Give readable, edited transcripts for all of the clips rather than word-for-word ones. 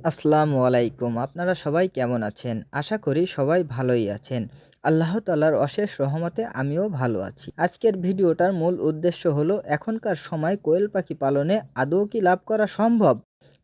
আসসালামু আলাইকুম। আপনারা সবাই কেমন আছেন? আশা করি সবাই ভালোই আছেন। আল্লাহ তাআলার অশেষ রহমতে আমিও ভালো আছি। আজকের ভিডিওটার মূল উদ্দেশ্য হলো এখনকার সময় কোয়েল পাখি পালনে আদৌ কি লাভ করা সম্ভব?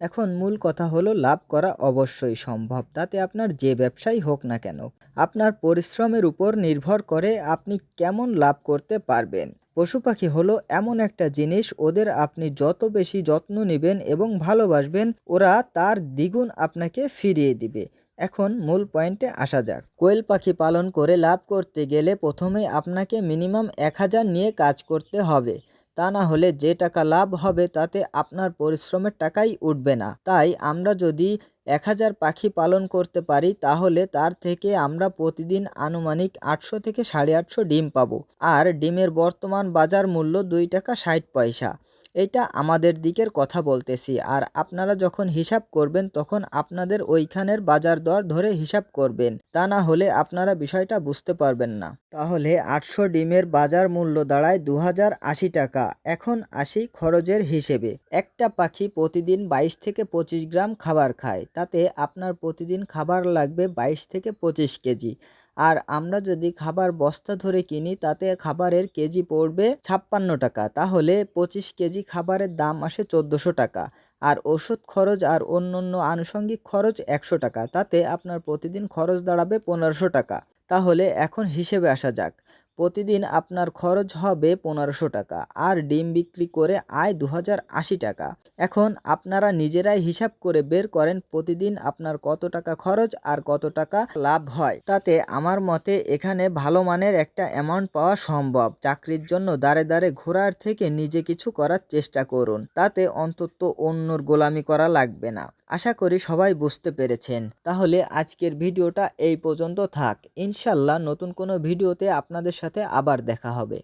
এখন মূল কথা হলো লাভ করা অবশ্যই সম্ভব। তাতে আপনার যে ব্যবসাই হোক না কেন। আপনার পরিশ্রমের উপর নির্ভর করে আপনি কেমন লাভ করতে পারবেন। পশু পাখি হলো এমন একটা জিনিস, ওদের আপনি যত বেশি যত্ন নেবেন এবং ভালোবাসবেন, ওরা তার দ্বিগুণ আপনাকে ফিরিয়ে দিবে। এখন মূল পয়েন্টে আসা যাক। কোয়েল পাখি পালন করে লাভ করতে গেলে প্রথমেই আপনাকে মিনিমাম ১,০০০ নিয়ে কাজ করতে হবে। তা না হলে যে টাকা লাভ হবে তাতে আপনার পরিশ্রমের টাকাই উঠবে না। তাই আমরা যদি ১,০০০ পাখি পালন করতে পারি তাহলে তার থেকে আমরা প্রতিদিন আনুমানিক ৮০০ থেকে ৮৫০ ডিম পাবো। আর ডিমের বর্তমান বাজার মূল্য ২ টাকা ৬০ পয়সা। এটা আমাদের দিকের কথা বলতেছি, আর আপনারা যখন হিসাব করবেন তখন আপনাদের ওইখানের বাজার দর ধরে হিসাব করবেন। তা না হলে আপনারা বিষয়টা বুঝতে পারবেন না। তাহলে ৮০০ ডিমের বাজার মূল্য দাঁড়ায় ২,০৮০ টাকা। এখন আসি খরচের হিসেবে। একটা পাখি প্রতিদিন ২২ থেকে ২৫ গ্রাম খাবার খায়। তাতে আপনার প্রতিদিন খাবার লাগবে ২২ থেকে ২৫ কেজি। আর আমরা যদি খাবার বস্তা ধরে কিনি তাতে খাবারের কেজি পড়বে ৫৬ টাকা। তাহলে ২৫ কেজি খাবারের দাম আসে ১৪০০ টাকা। আর ওষুধ খরচ আর অন্যান্য আনুষঙ্গিক খরচ ১০০ টাকা। তাতে আপনার প্রতিদিন খরচ দাঁড়াবে ১৫০০ টাকা। তাহলে এখন হিসেবে আসা যাক। প্রতিদিন আপনার খরচ হবে ১৫০০ টাকা আর ডিম বিক্রি করে আয় ২,০৮০ টাকা। এখন আপনারা নিজেরাই হিসাব করে বের করেন প্রতিদিন আপনার কত টাকা খরচ আর কত টাকা লাভ হয়। তাতে আমার মতে এখানে ভালো মানের একটা অ্যামাউন্ট পাওয়া সম্ভব। চাকরির জন্য দাঁড়ে দাঁড়ে ঘোরার থেকে নিজে কিছু করার চেষ্টা করুন। তাতে অন্তত অন্যর গোলামি করা লাগবে না। আশা করি সবাই বুঝতে পেরেছেন। তাহলে আজকের ভিডিওটা এই পর্যন্ত থাক। ইনশাল্লাহ নতুন কোনো ভিডিওতে আপনাদের সাথে আবার দেখা হবে।